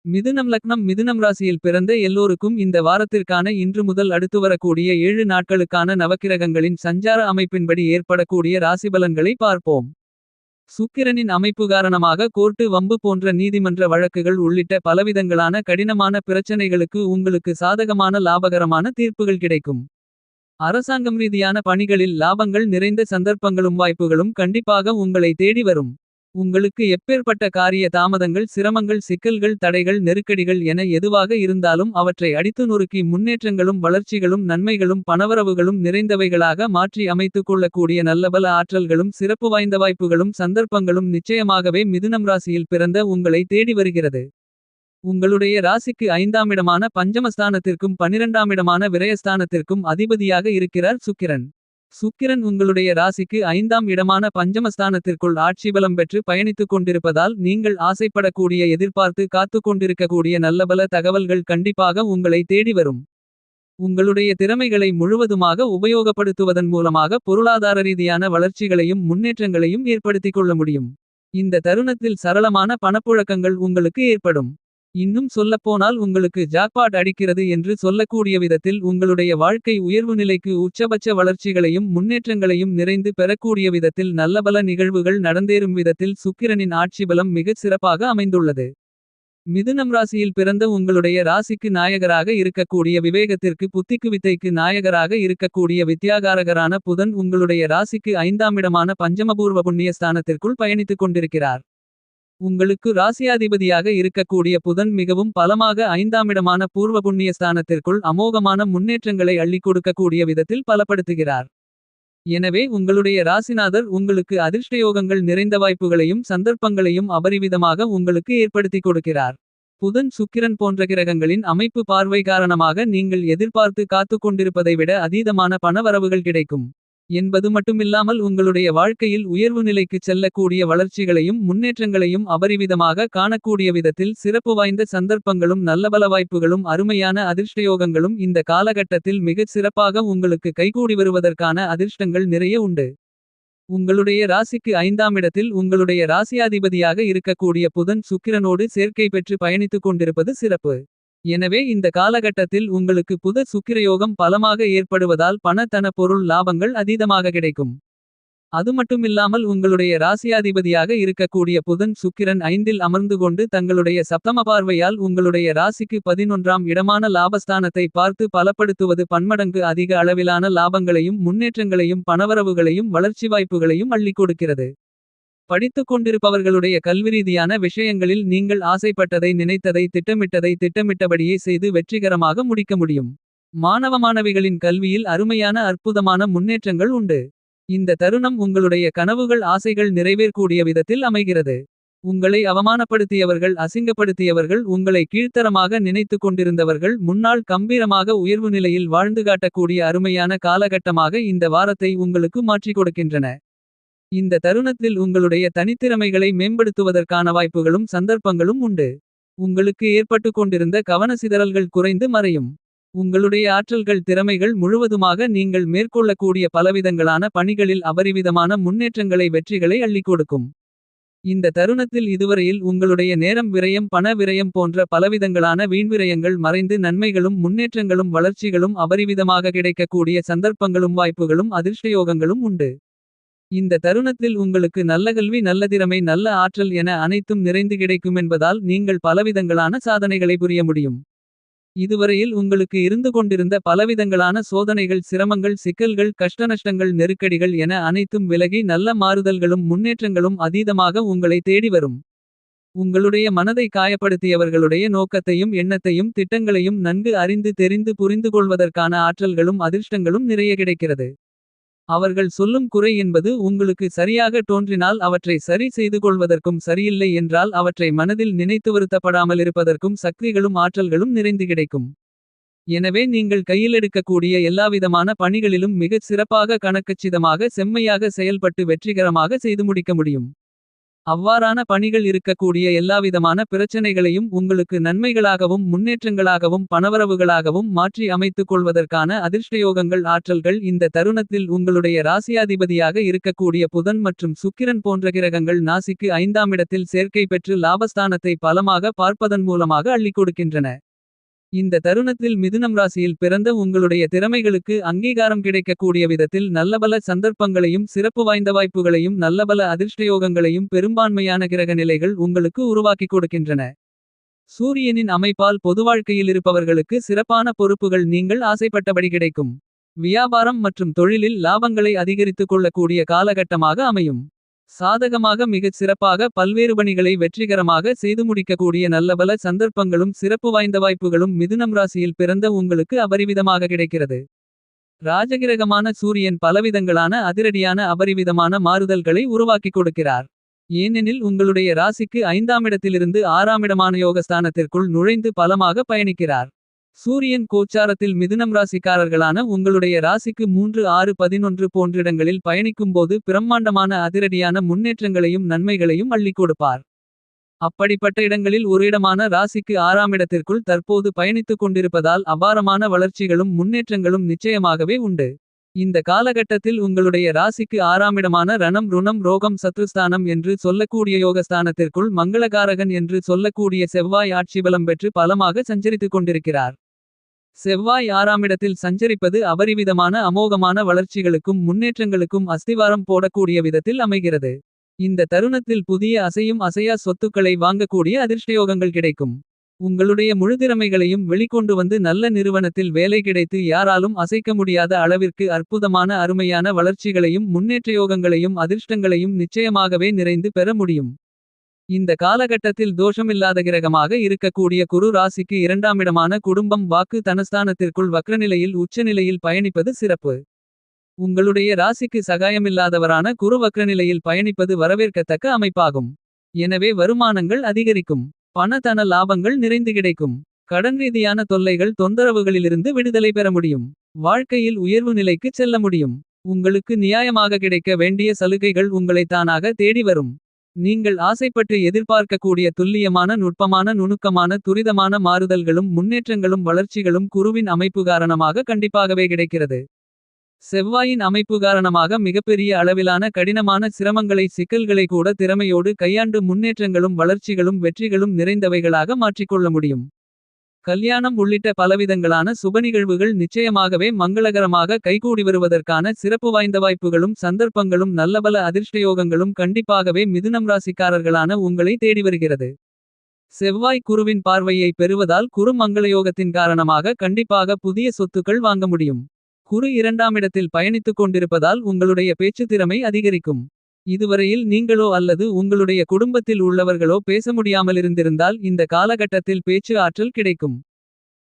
மிதுனம் லக்னம் மிதுனம் ராசியில் பிறந்த எல்லோருக்கும் இந்த வாரத்திற்கான இன்று முதல் அடுத்து வரக்கூடிய 7 நாட்களுக்கான நவக்கிரகங்களின் சஞ்சார அமைப்பின்படி ஏற்படக்கூடிய ராசிபலன்களை பார்ப்போம். சுக்கிரனின் அமைப்பு காரணமாக கோர்ட்டு வம்பு போன்ற நீதிமன்ற வழக்குகள் உள்ளிட்ட பலவிதங்களான கடினமான பிரச்சனைகளுக்கு உங்களுக்கு சாதகமான லாபகரமான தீர்ப்புகள் கிடைக்கும். அரசாங்கம் ரீதியான பணிகளில் லாபங்கள் நிறைந்த சந்தர்ப்பங்களும் வாய்ப்புகளும் கண்டிப்பாக உங்களை தேடி வரும். உங்களுக்கு எப்பேற்பட்ட காரிய தாமதங்கள் சிரமங்கள் சிக்கல்கள் தடைகள் நெருக்கடிகள் என எதுவாக இருந்தாலும் அவற்றை அடித்து நொறுக்கி முன்னேற்றங்களும் வளர்ச்சிகளும் நன்மைகளும் பணவரவுகளும் நிறைந்தவைகளாக மாற்றி அமைத்துக் கொள்ளக்கூடிய நல்லபல ஆற்றல்களும் சிறப்பு வாய்ந்த வாய்ப்புகளும் சந்தர்ப்பங்களும் நிச்சயமாகவே மிதுனம் ராசியில் பிறந்த உங்களை தேடி வருகிறது. உங்களுடைய ராசிக்கு 5ஆம் இடமான பஞ்சமஸ்தானத்திற்கும் 12ஆம் இடமான விரயஸ்தானத்திற்கும் அதிபதியாக இருக்கிறார் சுக்கிரன். சுக்கிரன் உங்களுடைய ராசிக்கு 5ஆம் இடமான பஞ்சமஸ்தானத்திற்குள் ஆட்சி பலம் பெற்று பயணித்துக் கொண்டிருப்பதால் நீங்கள் ஆசைப்படக்கூடிய எதிர்பார்த்து காத்துக் கொண்டிருக்கக்கூடிய நல்லபல தகவல்கள் கண்டிப்பாக உங்களை தேடி வரும். உங்களுடைய திறமைகளை முழுவதுமாக உபயோகப்படுத்துவதன் மூலமாக பொருளாதார ரீதியான வளர்ச்சிகளையும் முன்னேற்றங்களையும் ஏற்படுத்திக் கொள்ள முடியும். இந்த தருணத்தில் சரளமான பணப்புழக்கங்கள் உங்களுக்கு ஏற்படும். இன்னும் சொல்லப்போனால் உங்களுக்கு ஜாக்பாட் அடிக்கிறது என்று சொல்லக்கூடிய விதத்தில் உங்களுடைய வாழ்க்கை உயர்வு நிலைக்கு உச்சபட்ச வளர்ச்சிகளையும் முன்னேற்றங்களையும் நிறைந்து பெறக்கூடிய விதத்தில் நல்லபல நிகழ்வுகள் நடந்தேறும் விதத்தில் சுக்கிரனின் ஆட்சிபலம் மிகச் சிறப்பாக அமைந்துள்ளது. மிதுனம் ராசியில் பிறந்த உங்களுடைய ராசிக்கு நாயகராக இருக்கக்கூடிய விவேகத்திற்கு புத்திக்கு வித்தைக்கு நாயகராக இருக்கக்கூடிய வித்யாகாரகரான புதன் உங்களுடைய ராசிக்கு 5ஆம் இடமான பஞ்சமபூர்வ புண்ணிய ஸ்தானத்திற்குள் பயணித்துக் கொண்டிருக்கிறார். உங்களுக்கு ராசியாதிபதியாக இருக்கக்கூடிய புதன் மிகவும் பலமாக 5ஆம் இடமான பூர்வ புண்ணிய ஸ்தானத்திற்குள் அமோகமான முன்னேற்றங்களை அள்ளிக் கொடுக்கக்கூடிய விதத்தில் பலப்படுத்துகிறார். எனவே உங்களுடைய ராசிநாதர் உங்களுக்கு அதிர்ஷ்டயோகங்கள் நிறைந்த வாய்ப்புகளையும் சந்தர்ப்பங்களையும் அபரிவிதமாக உங்களுக்கு ஏற்படுத்திக் கொடுக்கிறார். புதன் சுக்கிரன் போன்ற கிரகங்களின் அமைப்பு பார்வை காரணமாக நீங்கள் எதிர்பார்த்து காத்துக் கொண்டிருப்பதை விட அதீதமான பணவரவுகள் கிடைக்கும் என்பது மட்டுமில்லாமல் உங்களுடைய வாழ்க்கையில் உயர்வு நிலைக்குச் செல்லக்கூடிய வளர்ச்சிகளையும் முன்னேற்றங்களையும் அபரிவிதமாக காணக்கூடிய விதத்தில் சிறப்பு வாய்ந்த சந்தர்ப்பங்களும் நல்லபல வாய்ப்புகளும் அருமையான அதிர்ஷ்டயோகங்களும் இந்த காலகட்டத்தில் மிகச் சிறப்பாக உங்களுக்கு கைகூடி வருவதற்கான அதிர்ஷ்டங்கள் நிறைய உண்டு. உங்களுடைய ராசிக்கு 5ஆம் இடத்தில் உங்களுடைய ராசியாதிபதியாக இருக்கக்கூடிய புதன் சுக்கிரனோடு சேர்க்கை பெற்று பயணித்துக் கொண்டிருப்பது சிறப்பு. எனவே இந்த காலகட்டத்தில் உங்களுக்கு புத சுக்கிரயோகம் பலமாக ஏற்படுவதால் பண தன பொருள் லாபங்கள் அதீதமாக கிடைக்கும். அதுமட்டுமில்லாமல் உங்களுடைய ராசியாதிபதியாக இருக்கக்கூடிய புதன் சுக்கிரன் 5இல் அமர்ந்து கொண்டு தங்களுடைய சப்தம பார்வையால் உங்களுடைய ராசிக்கு 11ஆம் இடமான லாபஸ்தானத்தை பார்த்து பலப்படுத்துவது பன்மடங்கு அதிக அளவிலான லாபங்களையும் முன்னேற்றங்களையும் பணவரவுகளையும் வளர்ச்சி வாய்ப்புகளையும் அள்ளிக் கொடுக்கிறது. படித்துக் கொண்டிருப்பவர்களுடைய கல்விரீதியான விஷயங்களில் நீங்கள் ஆசைப்பட்டதை நினைத்ததை திட்டமிட்டபடியே செய்து வெற்றிகரமாக முடிக்க முடியும். மாணவ மாணவிகளின் கல்வியில் அருமையான அற்புதமான முன்னேற்றங்கள் உண்டு. இந்த தருணம் உங்களுடைய கனவுகள் ஆசைகள் நிறைவேறக்கூடிய விதத்தில் அமைகிறது. உங்களை அவமானப்படுத்தியவர்கள் அசிங்கப்படுத்தியவர்கள் உங்களை கீழ்த்தரமாக நினைத்துக் கொண்டிருந்தவர்கள் முன்னாள் கம்பீரமாக உயர்வு நிலையில் வாழ்ந்து காட்டக்கூடிய அருமையான காலகட்டமாக இந்த வாரத்தை உங்களுக்கு மாற்றிக் கொடுக்கின்றன. இந்த தருணத்தில் உங்களுடைய தனித்திறமைகளை மேம்படுத்துவதற்கான வாய்ப்புகளும் சந்தர்ப்பங்களும் உண்டு. உங்களுக்கு ஏற்பட்டு கொண்டிருந்த கவனசிதறல்கள் குறைந்து மறையும். உங்களுடைய ஆற்றல்கள் திறமைகள் முழுவதுமாக நீங்கள் மேற்கொள்ளக்கூடிய பலவிதங்களான பணிகளில் அபரிவிதமான முன்னேற்றங்களை வெற்றிகளை அள்ளிக் கொடுக்கும். இந்த தருணத்தில் இதுவரையில் உங்களுடைய நேரம் விரயம் பண விரயம் போன்ற பலவிதங்களான வீண்விரயங்கள் மறைந்து நன்மைகளும் முன்னேற்றங்களும் வளர்ச்சிகளும் அபரிவிதமாக கிடைக்கக்கூடிய சந்தர்ப்பங்களும் வாய்ப்புகளும் அதிர்ஷ்டயோகங்களும் உண்டு. இந்த தருணத்தில் உங்களுக்கு நல்ல கல்வி நல்ல திறமை நல்ல ஆற்றல் என அனைத்தும் நிறைந்து கிடைக்குமென்பதால் நீங்கள் பலவிதங்களான சாதனைகளை புரிய முடியும். இதுவரையில் உங்களுக்கு இருந்து கொண்டிருந்த பலவிதங்களான சோதனைகள் சிரமங்கள் சிக்கல்கள் கஷ்டநஷ்டங்கள் நெருக்கடிகள் என அனைத்தும் விலகி நல்ல மாறுதல்களும் முன்னேற்றங்களும் அதீதமாக உங்களை தேடி வரும். உங்களுடைய மனதை காயப்படுத்தியவர்களுடைய நோக்கத்தையும் எண்ணத்தையும் திட்டங்களையும் நன்கு அறிந்து தெரிந்து புரிந்து கொள்வதற்கான ஆற்றல்களும் அதிர்ஷ்டங்களும் நிறைய கிடைக்கிறது. அவர்கள் சொல்லும் குறை என்பது உங்களுக்கு சரியாக தோன்றினால் அவற்றை சரி செய்து கொள்வதற்கும் சரியில்லை என்றால் அவற்றை மனதில் நினைத்து வருத்தப்படாமல் இருப்பதற்கும் சக்திகளும் ஆற்றல்களும் நிறைந்து கிடைக்கும். எனவே நீங்கள் கையிலெடுக்கக்கூடிய எல்லாவிதமான பணிகளிலும் மிகச் சிறப்பாக கணக்கச்சிதமாக செம்மையாக செயல்பட்டு வெற்றிகரமாக செய்து முடிக்க முடியும். அவ்வாறான பணிகள் இருக்கக்கூடிய எல்லாவிதமான பிரச்சனைகளையும் உங்களுக்கு நன்மைகளாகவும் முன்னேற்றங்களாகவும் பணவரவுகளாகவும் மாற்றி அமைத்துக் கொள்வதற்கான அதிர்ஷ்டயோகங்கள் ஆற்றல்கள் இந்த தருணத்தில் உங்களுடைய ராசியாதிபதியாக இருக்கக்கூடிய புதன் மற்றும் சுக்கிரன் போன்ற கிரகங்கள் நாசிக்கு 5ஆம் இடத்தில் சேர்க்கை பெற்று லாபஸ்தானத்தை பலமாக பார்ப்பதன் மூலமாக அள்ளிக் கொடுக்கின்றன. இந்த தருணத்தில் மிதுனம் ராசியில் பிறந்த உங்களுடைய திறமைகளுக்கு அங்கீகாரம் கிடைக்கக்கூடிய விதத்தில் நல்லபல சந்தர்ப்பங்களையும் சிறப்பு வாய்ந்த வாய்ப்புகளையும் நல்லபல அதிர்ஷ்டயோகங்களையும் பெரும்பான்மையான கிரக நிலைகள் உங்களுக்கு உருவாக்கிக் கொடுக்கின்றன. சூரியனின் அமைப்பால் பொதுவாழ்க்கையில் இருப்பவர்களுக்கு சிறப்பான பொறுப்புகள் நீங்கள் ஆசைப்பட்டபடி கிடைக்கும். வியாபாரம் மற்றும் தொழிலில் லாபங்களை அதிகரித்துக் கொள்ளக்கூடிய காலகட்டமாக அமையும். சாதகமாக மிகச் சிறப்பாக பல்வேறு பணிகளை வெற்றிகரமாக செய்து முடிக்கக்கூடிய நல்லபல சந்தர்ப்பங்களும் சிறப்பு வாய்ந்த வாய்ப்புகளும் மிதுனம் ராசியில் பிறந்த உங்களுக்கு அபரிவிதமாக கிடைக்கிறது. ராஜகிரகமான சூரியன் பலவிதங்களான அதிரடியான அபரிவிதமான மாறுதல்களை உருவாக்கிக் கொடுக்கிறார். ஏனெனில் உங்களுடைய ராசிக்கு 5ஆம் இடத்திலிருந்து 6ஆம் இடமான யோகஸ்தானத்திற்குள் நுழைந்து பலமாக பயணிக்கிறார். சூரியன் கோச்சாரத்தில் மிதுனம் ராசிக்காரர்களான உங்களுடைய ராசிக்கு 3 6 11 போன்றிடங்களில் பயணிக்கும்போது பிரம்மாண்டமான அதிரடியான முன்னேற்றங்களையும் நன்மைகளையும் அள்ளிக் கொடுப்பார். அப்படிப்பட்ட இடங்களில் ஒரு இடமான ராசிக்கு 6ஆம் இடத்திற்குள் தற்போது பயணித்துக் கொண்டிருப்பதால் அபாரமான வளர்ச்சிகளும் முன்னேற்றங்களும் நிச்சயமாகவே உண்டு. இந்த காலகட்டத்தில் உங்களுடைய ராசிக்கு 6ஆம் இடமான ரணம் ருணம் ரோகம் சத்ருஸ்தானம் என்று சொல்லக்கூடிய யோகஸ்தானத்திற்குள் மங்களகாரகன் என்று சொல்லக்கூடிய செவ்வாய் ஆட்சிபலம் பெற்று பலமாக சஞ்சரித்துக் கொண்டிருக்கிறார். செவ்வாய் 6ஆம் இடத்தில் சஞ்சரிப்பது அபரிவிதமான அமோகமான வளர்ச்சிகளுக்கும் முன்னேற்றங்களுக்கும் அஸ்திவாரம் போடக்கூடிய விதத்தில் அமைகிறது. இந்த தருணத்தில் புதிய அசையும் அசையா சொத்துக்களை வாங்கக்கூடிய அதிர்ஷ்டயோகங்கள் கிடைக்கும். உங்களுடைய முழுதிறமைகளையும் வெளிக்கொண்டு வந்து நல்ல நிறுவனத்தில் வேலை கிடைத்து யாராலும் அசைக்க முடியாத அளவிற்கு அற்புதமான அருமையான வளர்ச்சிகளையும் முன்னேற்றயோகங்களையும் அதிர்ஷ்டங்களையும் நிச்சயமாகவே நிறைந்து பெற முடியும். இந்த காலகட்டத்தில் தோஷமில்லாத கிரகமாக இருக்கக்கூடிய குரு ராசிக்கு 2ஆம் இடமான குடும்பம் வாக்கு தனஸ்தானத்திற்குள் வக்ரநிலையில் உச்சநிலையில் பயணிப்பது சிறப்பு. உங்களுடைய ராசிக்கு சகாயமில்லாதவரான குரு வக்ரநிலையில் பயணிப்பது வரவேற்கத்தக்க அமைப்பாகும். எனவே வருமானங்கள் அதிகரிக்கும். பண லாபங்கள் நிறைந்து கிடைக்கும். கடன் ரீதியான தொல்லைகள் தொந்தரவுகளிலிருந்து விடுதலை பெற முடியும். வாழ்க்கையில் உயர்வு நிலைக்கு செல்ல முடியும். உங்களுக்கு நியாயமாக கிடைக்க வேண்டிய சலுகைகள் உங்களை தானாக தேடி வரும். நீங்கள் ஆசைப்பட்டு எதிர்பார்க்கக்கூடிய துல்லியமான நுட்பமான நுணுக்கமான துரிதமான மாறுதல்களும் முன்னேற்றங்களும் வளர்ச்சிகளும் குருவின் அமைப்பு காரணமாக கண்டிப்பாகவே கிடைக்கிறது. செவ்வாயின் அமைப்பு காரணமாக மிகப்பெரிய அளவிலான கடினமான சிரமங்களை சிக்கல்களை கூட திறமையோடு கையாண்டு முன்னேற்றங்களும் வளர்ச்சிகளும் வெற்றிகளும் நிறைந்தவைகளாக மாற்றிக்கொள்ள முடியும். கல்யாணம் உள்ளிட்ட பலவிதங்களான சுபநிகழ்வுகள் நிச்சயமாகவே மங்களகரமாக கைகூடி வருவதற்கான சிறப்பு வாய்ந்த வாய்ப்புகளும் சந்தர்ப்பங்களும் நல்லபல அதிர்ஷ்டயோகங்களும் கண்டிப்பாகவே மிதுனம் ராசிக்காரர்களான உங்களை தேடி வருகிறது. செவ்வாய் குருவின் பார்வையை பெறுவதால் குரு மங்களயோகத்தின் காரணமாக கண்டிப்பாக புதிய சொத்துக்கள் வாங்க முடியும். குரு 2ஆம் இடத்தில் பயணித்துக் கொண்டிருப்பதால் உங்களுடைய பேச்சு திறமை அதிகரிக்கும். இதுவரையில் நீங்களோ அல்லது உங்களுடைய குடும்பத்தில் உள்ளவர்களோ பேச முடியாமலிருந்திருந்தால் இந்த காலகட்டத்தில் பேச்சு ஆற்றல் கிடைக்கும்.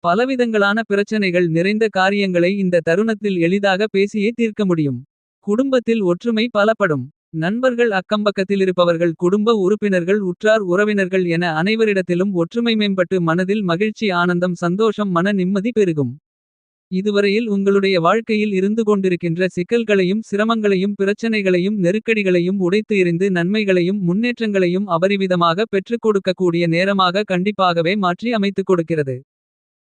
பலவிதங்களான பிரச்சனைகள் நிறைந்த காரியங்களை இந்த தருணத்தில் எளிதாக பேசியே தீர்க்க முடியும். குடும்பத்தில் ஒற்றுமை பலப்படும். நண்பர்கள் அக்கம்பக்கத்தில் இருப்பவர்கள் குடும்ப உறுப்பினர்கள் உற்றார் உறவினர்கள் என அனைவரிடத்திலும் ஒற்றுமை மேம்பட்டு மனதில் மகிழ்ச்சி ஆனந்தம் சந்தோஷம் மன நிம்மதி பெருகும். இதுவரையில் உங்களுடைய வாழ்க்கையில் இருந்து கொண்டிருக்கின்ற சிக்கல்களையும் சிரமங்களையும் பிரச்சனைகளையும் நெருக்கடிகளையும் உடைத்து எறிந்து நன்மைகளையும் முன்னேற்றங்களையும் அபரிவிதமாக பெற்றுக் கொடுக்கக்கூடிய நேரமாக கண்டிப்பாகவே மாற்றி அமைத்துக் கொடுக்கிறது.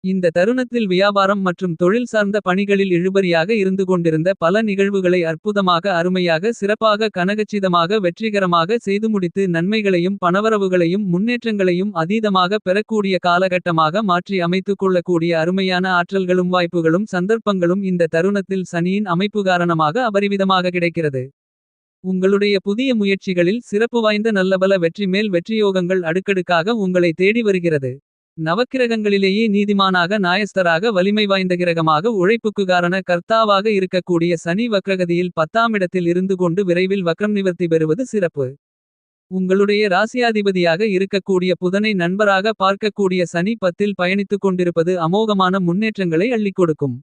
இந்த தருணத்தில் வியாபாரம் மற்றும் தொழில் சார்ந்த பணிகளில் இழுபறியாக இருந்து கொண்டிருந்த பல நிகழ்வுகளை அற்புதமாக அருமையாக சிறப்பாக கனகச்சிதமாக வெற்றிகரமாக செய்து முடித்து நன்மைகளையும் பணவரவுகளையும் முன்னேற்றங்களையும் அதீதமாக பெறக்கூடிய காலகட்டமாக மாற்றி அமைத்துக் கொள்ளக்கூடிய அருமையான ஆற்றல்களும் வாய்ப்புகளும் சந்தர்ப்பங்களும் இந்த தருணத்தில் சனியின் அமைப்பு காரணமாக அபரிவிதமாக கிடைக்கிறது. உங்களுடைய புதிய முயற்சிகளில் சிறப்பு வாய்ந்த நல்லபல வெற்றி மேல் வெற்றியோகங்கள் அடுக்கடுக்காக உங்களை தேடி வருகிறது. நவக்கிரகங்களிலேயே நீதிமானாக நாயஸ்தராக வலிமை வாய்ந்த கிரகமாக உழைப்புக்கு காரண கர்த்தாவாக இருக்கக்கூடிய சனி வக்ரகதியில் 10ஆம் இடத்தில் இருந்து கொண்டு விரைவில் வக்ரம் நிவர்த்தி பெறுவது சிறப்பு. உங்களுடைய ராசியாதிபதியாக இருக்கக்கூடிய புதனை நண்பராக பார்க்கக்கூடிய சனி 10இல் பயணித்துக் கொண்டிருப்பது அமோகமான முன்னேற்றங்களை அள்ளிக் கொடுக்கும்.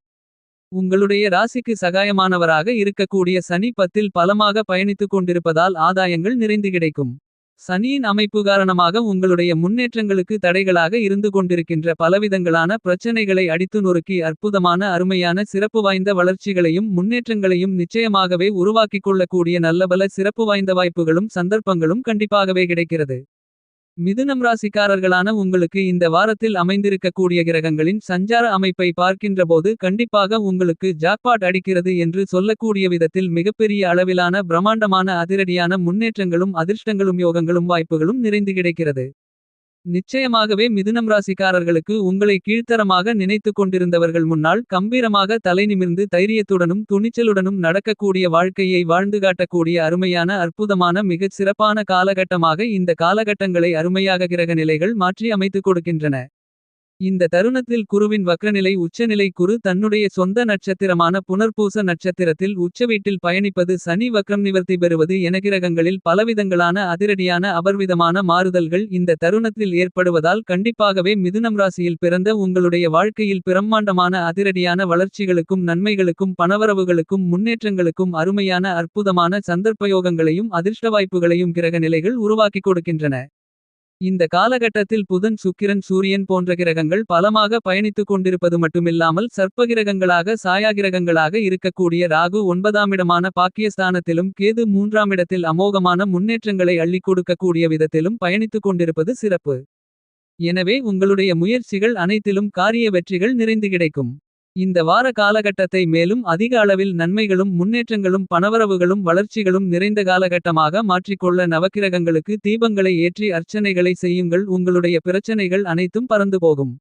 உங்களுடைய ராசிக்கு சகாயமானவராக இருக்கக்கூடிய சனி 10இல் பலமாக பயணித்துக் கொண்டிருப்பதால் ஆதாயங்கள் நிறைந்து கிடைக்கும். சனியின் அமைப்பு காரணமாக உங்களுடைய முன்னேற்றங்களுக்கு தடைகளாக இருந்து கொண்டிருக்கின்ற பலவிதங்களான பிரச்சனைகளை அடித்து நொறுக்கி அற்புதமான அருமையான சிறப்பு வாய்ந்த வளர்ச்சிகளையும் முன்னேற்றங்களையும் நிச்சயமாகவே உருவாக்கிக் கொள்ளக்கூடிய நல்லபல சிறப்பு வாய்ந்த வாய்ப்புகளும் சந்தர்ப்பங்களும் கண்டிப்பாகவே கிடைக்கிறது. மிதுனம் ராசிக்காரர்களான உங்களுக்கு இந்த வாரத்தில் அமைந்திருக்கக்கூடிய கிரகங்களின் சஞ்சார அமைப்பை பார்க்கின்றபோது கண்டிப்பாக உங்களுக்கு ஜாக்பாட் அடிக்கிறது என்று சொல்லக்கூடிய விதத்தில் மிகப்பெரிய அளவிலான பிரம்மாண்டமான அதிரடியான முன்னேற்றங்களும் அதிர்ஷ்டங்களும் யோகங்களும் வாய்ப்புகளும் நிறைந்து கிடைக்கிறது. நிச்சயமாகவே மிதுனம் ராசிக்காரர்களுக்கு உங்களை கீழ்த்தரமாக நினைத்துக் கொண்டிருந்தவர்கள் முன்னால் கம்பீரமாக தலை நிமிர்ந்து தைரியத்துடனும் துணிச்சலுடனும் நடக்கக்கூடிய வாழ்க்கையை வாழ்ந்து காட்டக்கூடிய அருமையான அற்புதமான மிகச் சிறப்பான காலகட்டமாக இந்த காலகட்டங்களை அருமையாக கிரக நிலைகள் மாற்றி அமைத்துக் கொடுக்கின்றன. இந்த தருணத்தில் குருவின் வக்ரநிலை உச்சநிலை குரு தன்னுடைய சொந்த நட்சத்திரமான புனர்பூச நட்சத்திரத்தில் உச்சவீட்டில் பயணிப்பது சனி வக்ரம் நிவர்த்தி பெறுவது என கிரகங்களில் பலவிதங்களான அதிரடியான அபர்விதமான மாறுதல்கள் இந்த தருணத்தில் ஏற்படுவதால் கண்டிப்பாகவே மிதுனம் ராசியில் பிறந்த உங்களுடைய வாழ்க்கையில் பிரம்மாண்டமான அதிரடியான வளர்ச்சிகளுக்கும் நன்மைகளுக்கும் பணவரவுகளுக்கும் முன்னேற்றங்களுக்கும் அருமையான அற்புதமான சந்தர்ப்பயோகங்களையும் அதிர்ஷ்ட வாய்ப்புகளையும் கிரக நிலைகள் உருவாக்கிக் கொடுக்கின்றன. இந்த காலகட்டத்தில் புதன் சுக்கிரன் சூரியன் போன்ற கிரகங்கள் பலமாக பயணித்துக் கொண்டிருப்பது மட்டுமில்லாமல் சர்ப்பகிரகங்களாக சாயாகிரகங்களாக இருக்கக்கூடிய ராகு 9ஆமிடமான பாக்கியஸ்தானத்திலும் கேது 3ஆமிடத்தில் அமோகமான முன்னேற்றங்களை அள்ளிக் கொடுக்கக்கூடிய விதத்திலும் பயணித்துக் கொண்டிருப்பது சிறப்பு. எனவே உங்களுடைய முயற்சிகள் அனைத்திலும் காரிய வெற்றிகள் நிறைந்து கிடைக்கும். இந்த வார காலகட்டத்தை மேலும் அதிக அளவில் நன்மைகளும் முன்னேற்றங்களும் பணவரவுகளும் வளர்ச்சிகளும் நிறைந்த காலகட்டமாக மாற்றிக்கொள்ள நவக்கிரகங்களுக்கு தீபங்களை ஏற்றி அர்ச்சனைகளை செய்யுங்கள். உங்களுடைய பிரச்சனைகள் அனைத்தும் பறந்து போகும்.